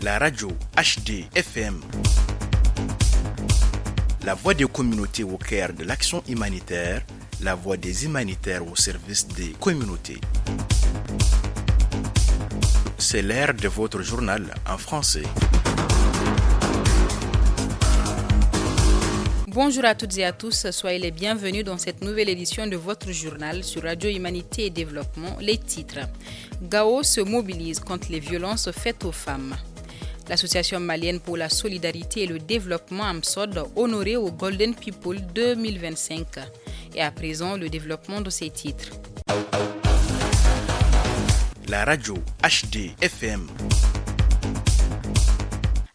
La radio HD FM. La voix des communautés au cœur de l'action humanitaire, la voix des humanitaires au service des communautés. C'est l'heure de votre journal en français. Bonjour à toutes et à tous, soyez les bienvenus dans cette nouvelle édition de votre journal sur Radio Humanité et Développement. Les titres. Gao se mobilise contre les violences faites aux femmes. L'Association malienne pour la solidarité et le développement AMSOD honorée au Golden People 2025. Et à présent, le développement de ces titres. La radio HD FM.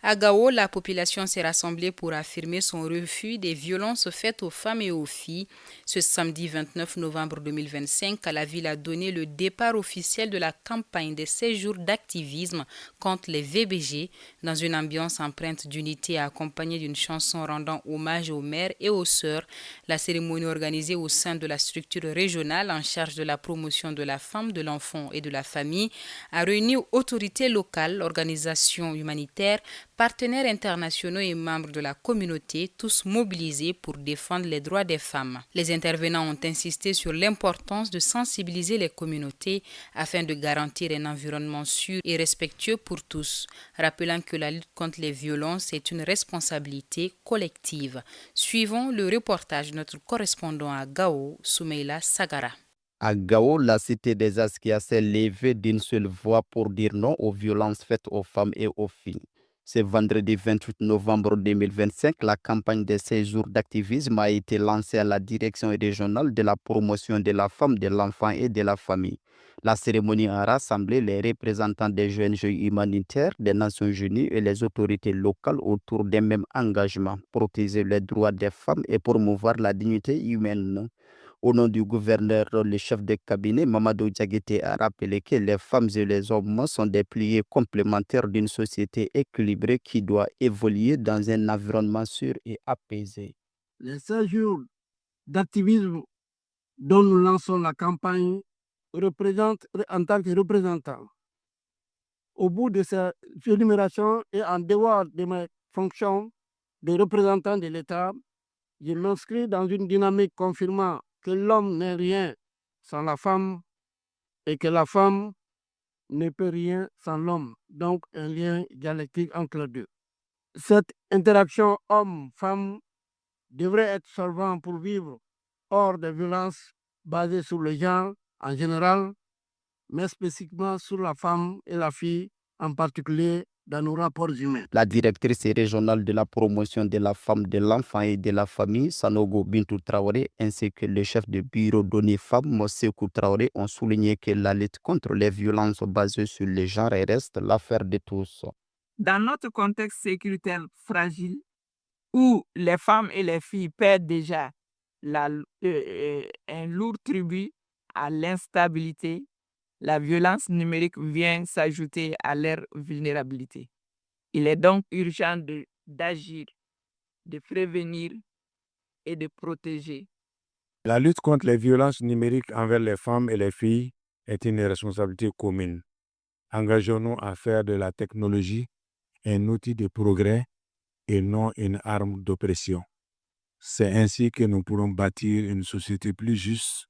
À Gao, la population s'est rassemblée pour affirmer son refus des violences faites aux femmes et aux filles. Ce samedi 29 novembre 2025, la ville a donné le départ officiel de la campagne des 16 jours d'activisme contre les VBG dans une ambiance empreinte d'unité accompagnée d'une chanson rendant hommage aux mères et aux sœurs. La cérémonie organisée au sein de la structure régionale en charge de la promotion de la femme, de l'enfant et de la famille a réuni autorités locales, organisations humanitaires, partenaires internationaux et membres de la communauté, tous mobilisés pour défendre les droits des femmes. Les intervenants ont insisté sur l'importance de sensibiliser les communautés afin de garantir un environnement sûr et respectueux pour tous, rappelant que la lutte contre les violences est une responsabilité collective. Suivons le reportage de notre correspondant à Gao, Soumeila Sagara. À Gao, la cité des Askia s'est levée d'une seule voix pour dire non aux violences faites aux femmes et aux filles. Ce vendredi 28 novembre 2025, la campagne des 16 jours d'activisme a été lancée à la direction régionale de la promotion de la femme, de l'enfant et de la famille. La cérémonie a rassemblé les représentants des jeunes humanitaires, des Nations Unies et les autorités locales autour d'un même engagement, protéger les droits des femmes et promouvoir la dignité humaine. Au nom du gouverneur, le chef de cabinet, Mamadou Diaguete, a rappelé que les femmes et les hommes sont des piliers complémentaires d'une société équilibrée qui doit évoluer dans un environnement sûr et apaisé. Les 16 jours d'activisme dont nous lançons la campagne représentent en tant que représentants. Au bout de cette énumération et en dehors de mes fonctions de représentant de l'État, je m'inscris dans une dynamique confirmant que l'homme n'est rien sans la femme et que la femme ne peut rien sans l'homme. Donc, un lien dialectique entre les deux. Cette interaction homme-femme devrait être solvante pour vivre hors des violences basées sur le genre en général, mais spécifiquement sur la femme et la fille, en particulier dans nos rapports humains. La directrice régionale de la promotion de la femme, de l'enfant et de la famille, Sanogo Bintou Traoré, ainsi que le chef de bureau d'ONU Femmes, Sekou Traoré, ont souligné que la lutte contre les violences basées sur le genre reste l'affaire de tous. Dans notre contexte sécuritaire fragile, où les femmes et les filles paient déjà un lourd tribut à l'instabilité, la violence numérique vient s'ajouter à leur vulnérabilité. Il est donc urgent d'agir, de prévenir et de protéger. La lutte contre les violences numériques envers les femmes et les filles est une responsabilité commune. Engageons-nous à faire de la technologie un outil de progrès et non une arme d'oppression. C'est ainsi que nous pourrons bâtir une société plus juste,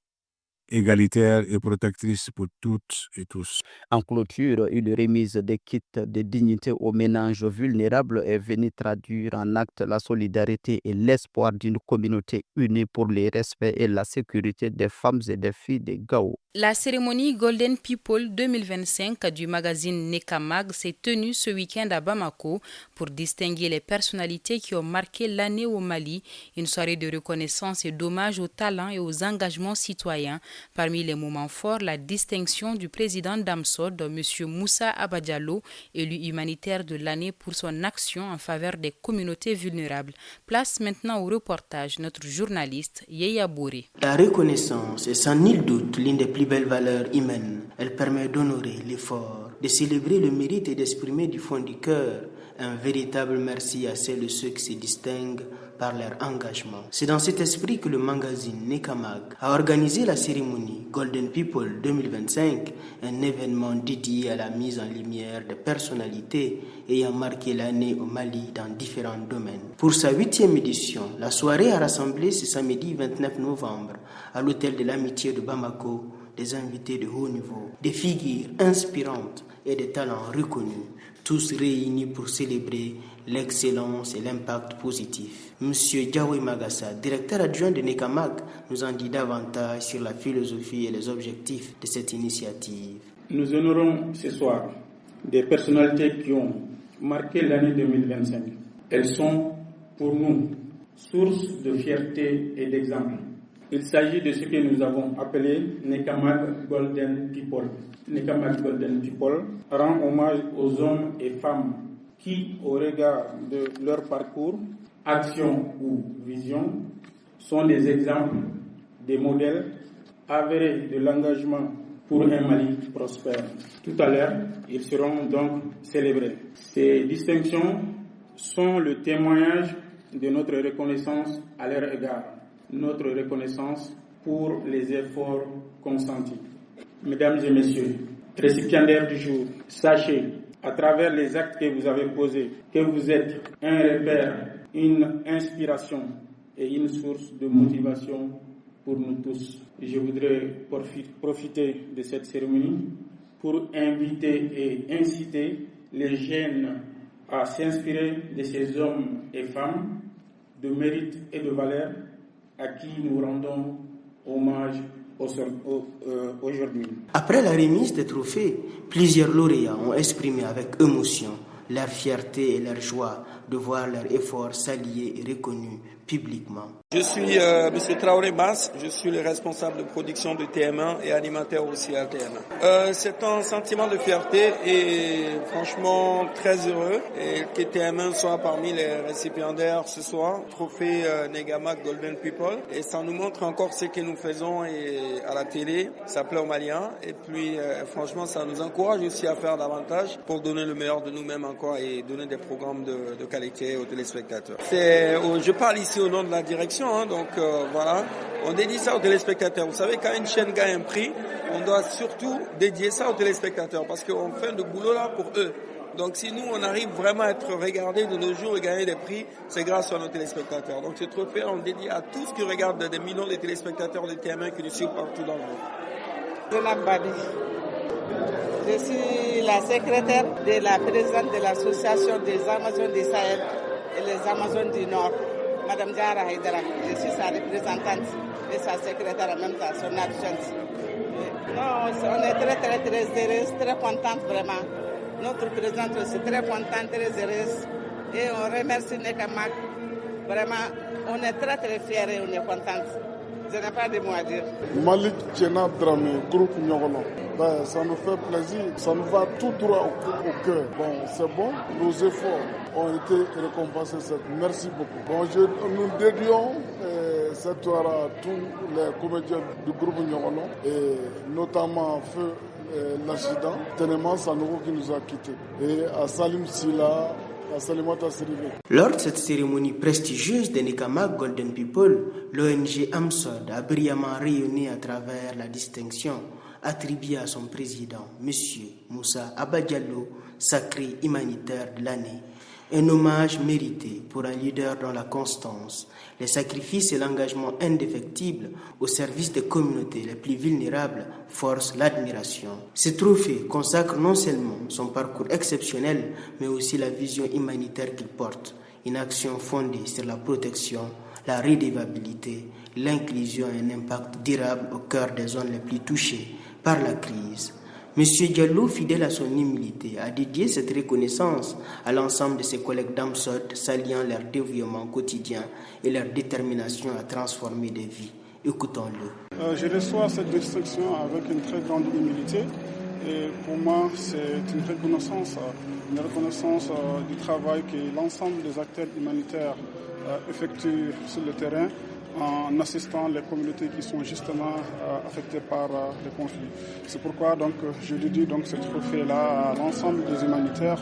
égalitaire et protectrice pour toutes et tous. En clôture, une remise des kits de dignité aux ménages vulnérables est venue traduire en acte la solidarité et l'espoir d'une communauté unie pour le respect et la sécurité des femmes et des filles de Gao. La cérémonie Golden People 2025 du magazine Nekamag s'est tenue ce week-end à Bamako pour distinguer les personnalités qui ont marqué l'année au Mali, une soirée de reconnaissance et d'hommage aux talents et aux engagements citoyens. Parmi les moments forts, la distinction du président d'AMSOD, M. Moussa Abadjalo, élu humanitaire de l'année pour son action en faveur des communautés vulnérables. Place maintenant au reportage notre journaliste Yeya Bouré. La reconnaissance est sans nul doute l'une des plus belles valeurs humaines. Elle permet d'honorer l'effort, de célébrer le mérite et d'exprimer du fond du cœur un véritable merci à celles et ceux qui se distinguent par leur engagement. C'est dans cet esprit que le magazine Nekamag a organisé la cérémonie Golden People 2025, un événement dédié à la mise en lumière des personnalités ayant marqué l'année au Mali dans différents domaines. Pour sa 8e édition, la soirée a rassemblé ce samedi 29 novembre à l'hôtel de l'Amitié de Bamako des invités de haut niveau, des figures inspirantes et des talents reconnus, tous réunis pour célébrer l'excellence et l'impact positif. Monsieur Diawe Magassa, directeur adjoint de Nekamag, nous en dit davantage sur la philosophie et les objectifs de cette initiative. Nous honorons ce soir des personnalités qui ont marqué l'année 2025. Elles sont pour nous source de fierté et d'exemple. Il s'agit de ce que nous avons appelé Nekamag Golden People. Nekamag Golden People rend hommage aux hommes et femmes qui, au regard de leur parcours, action ou vision, sont des exemples, des modèles avérés de l'engagement pour un Mali prospère. Tout à l'heure, ils seront donc célébrés. Ces distinctions sont le témoignage de notre reconnaissance à leur égard, notre reconnaissance pour les efforts consentis. Mesdames et messieurs, récipiendaires du jour, sachez, à travers les actes que vous avez posés, que vous êtes un repère, une inspiration et une source de motivation pour nous tous. Je voudrais profiter de cette cérémonie pour inviter et inciter les jeunes à s'inspirer de ces hommes et femmes de mérite et de valeur à qui nous rendons hommage aujourd'hui. Après la remise des trophées, plusieurs lauréats ont exprimé avec émotion leur fierté et leur joie de voir leurs efforts salués et reconnus publiquement. Je suis M. Traoré Bass, je suis le responsable de production de TM1 et animateur aussi à TM1. C'est un sentiment de fierté et franchement très heureux et que TM1 soit parmi les récipiendaires ce soir, trophée Nekamag Golden People. Et ça nous montre encore ce que nous faisons à la télé, ça plaît aux Maliens. Et puis franchement ça nous encourage aussi à faire davantage pour donner le meilleur de nous-mêmes encore et donner des programmes de qualité aux téléspectateurs. Je parle ici au nom de la direction. Donc voilà, on dédie ça aux téléspectateurs. Vous savez, quand une chaîne gagne un prix, on doit surtout dédier ça aux téléspectateurs parce qu'on fait le boulot là pour eux. Donc si nous, on arrive vraiment à être regardés de nos jours et gagner des prix, c'est grâce à nos téléspectateurs. Donc ce trophée, on le dédie à tous qui regardent des millions de téléspectateurs de TM1 qui nous suivent partout dans le monde. Je suis la secrétaire de la présidente de l'association des Amazones du Sahel et les Amazones du Nord. Madame Diara Haïdara, je suis sa représentante et sa secrétaire en même temps, son adjointe. Non, on est très heureuse, très contente vraiment. Notre présidente aussi très contente, très heureuse. Et on remercie Nekamag. Vraiment, on est très fiers et on est contente. Je n'ai pas de mots à dire. Malik Tchena Dramé, groupe Nyogolo. Ça nous fait plaisir, ça nous va tout droit au cœur. Bon, c'est bon, nos efforts ont été récompensés. Merci beaucoup. Bon, nous dédions cette soirée à tous les comédiens du groupe Nyogolo et notamment Feu l'accident, Ténément Sanogo qui nous a quittés et à Salim Silla. Lors de cette cérémonie prestigieuse de Nekamag Golden People, l'ONG AMSOD a brillamment rayonné à travers la distinction attribuée à son président, M. Moussa Abadiallo, sacré humanitaire de l'année. Un hommage mérité pour un leader dont la constance, les sacrifices et l'engagement indéfectible au service des communautés les plus vulnérables forcent l'admiration. Ce trophée consacre non seulement son parcours exceptionnel, mais aussi la vision humanitaire qu'il porte, une action fondée sur la protection, la redevabilité, l'inclusion et un impact durable au cœur des zones les plus touchées par la crise. M. Diallo, fidèle à son humilité, a dédié cette reconnaissance à l'ensemble de ses collègues d'AMSOD, saluant leur dévouement quotidien et leur détermination à transformer des vies. Écoutons-le. Je reçois cette distinction avec une très grande humilité et pour moi c'est une reconnaissance du travail que l'ensemble des acteurs humanitaires effectuent sur le terrain en assistant les communautés qui sont justement affectées par les conflits. C'est pourquoi donc je dédie donc ce trophée-là à l'ensemble des humanitaires,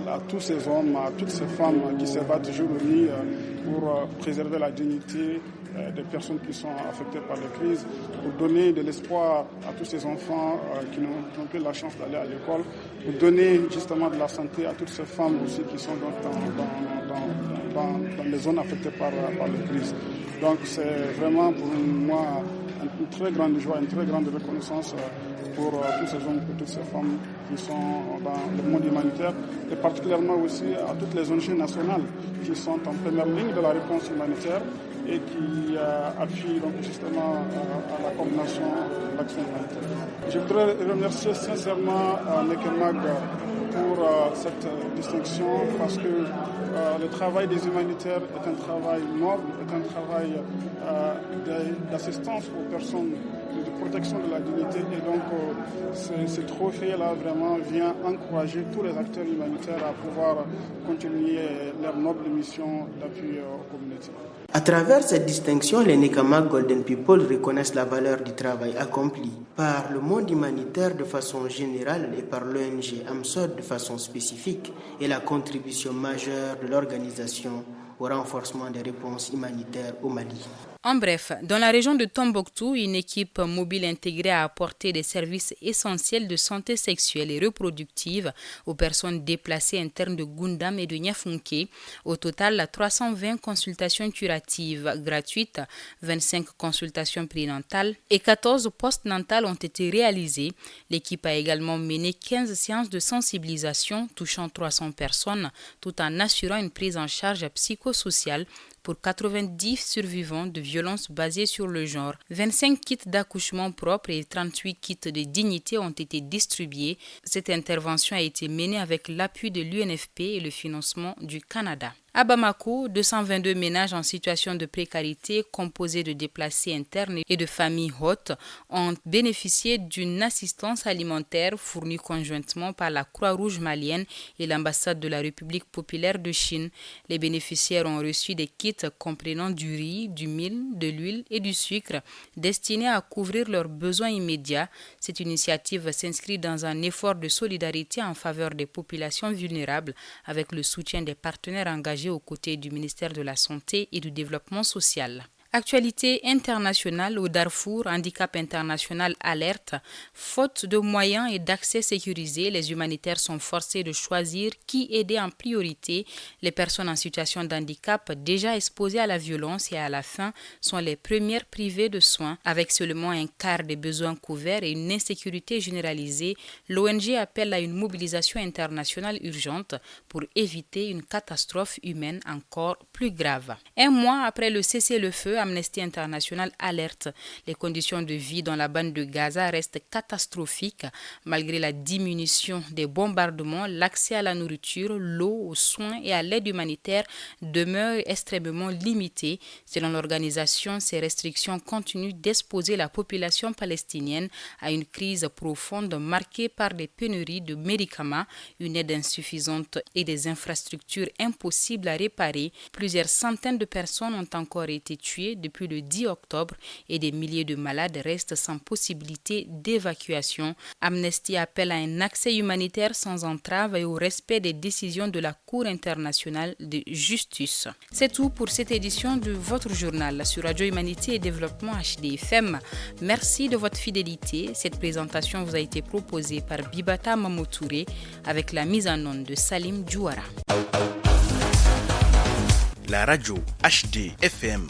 à tous ces hommes, à toutes ces femmes qui se battent jour et nuit pour préserver la dignité des personnes qui sont affectées par les crises, pour donner de l'espoir à tous ces enfants qui n'ont plus la chance d'aller à l'école, pour donner justement de la santé à toutes ces femmes aussi qui sont donc dans les zones affectées par les crises. Donc c'est vraiment pour moi une très grande joie, une très grande reconnaissance pour tous ces hommes et toutes ces femmes qui sont dans le monde humanitaire et particulièrement aussi à toutes les ONG nationales qui sont en première ligne de la réponse humanitaire et qui appuient donc justement à la coordination de l'action humanitaire. Je voudrais remercier sincèrement Nekemag pour cette distinction parce que le travail des humanitaires est un travail noble, est un travail d'assistance aux personnes, de protection de la dignité et donc ce trophée-là vraiment vient encourager tous les acteurs humanitaires à pouvoir continuer leur noble mission d'appui aux communautés. À travers cette distinction, les Nekamak Golden People reconnaissent la valeur du travail accompli par le monde humanitaire de façon générale et par l'ONG AMSOD de façon spécifique et la contribution majeure de l'organisation au renforcement des réponses humanitaires au Mali. En bref, dans la région de Tombouctou, une équipe mobile intégrée a apporté des services essentiels de santé sexuelle et reproductive aux personnes déplacées internes de Gundam et de Niafunké. Au total, 320 consultations curatives gratuites, 25 consultations prénatales et 14 postnatales ont été réalisées. L'équipe a également mené 15 séances de sensibilisation touchant 300 personnes, tout en assurant une prise en charge psychosociale pour 90 survivants de violences basées sur le genre. 25 kits d'accouchement propres et 38 kits de dignité ont été distribués. Cette intervention a été menée avec l'appui de l'UNFP et le financement du Canada. À Bamako, 222 ménages en situation de précarité composés de déplacés internes et de familles hôtes ont bénéficié d'une assistance alimentaire fournie conjointement par la Croix-Rouge malienne et l'ambassade de la République populaire de Chine. Les bénéficiaires ont reçu des kits comprenant du riz, du mil, de l'huile et du sucre destinés à couvrir leurs besoins immédiats. Cette initiative s'inscrit dans un effort de solidarité en faveur des populations vulnérables avec le soutien des partenaires engagés aux côtés du ministère de la Santé et du Développement social. Actualité internationale au Darfour, handicap international alerte. Faute de moyens et d'accès sécurisés, les humanitaires sont forcés de choisir qui aider en priorité. Les personnes en situation d'handicap déjà exposées à la violence et à la faim sont les premières privées de soins. Avec seulement un quart des besoins couverts et une insécurité généralisée, l'ONG appelle à une mobilisation internationale urgente pour éviter une catastrophe humaine encore plus grave. Un mois après le cessez-le-feu, Amnesty International alerte. Les conditions de vie dans la bande de Gaza restent catastrophiques. Malgré la diminution des bombardements, l'accès à la nourriture, l'eau, aux soins et à l'aide humanitaire demeure extrêmement limité. Selon l'organisation, ces restrictions continuent d'exposer la population palestinienne à une crise profonde marquée par des pénuries de médicaments, une aide insuffisante et des infrastructures impossibles à réparer. Plusieurs centaines de personnes ont encore été tuées depuis le 10 octobre et des milliers de malades restent sans possibilité d'évacuation. Amnesty appelle à un accès humanitaire sans entrave et au respect des décisions de la Cour internationale de justice. C'est tout pour cette édition de votre journal sur Radio Humanité et Développement HDFM. Merci de votre fidélité. Cette présentation vous a été proposée par Bibata Mamotouré avec la mise en onde de Salim Djouara. La radio HDFM.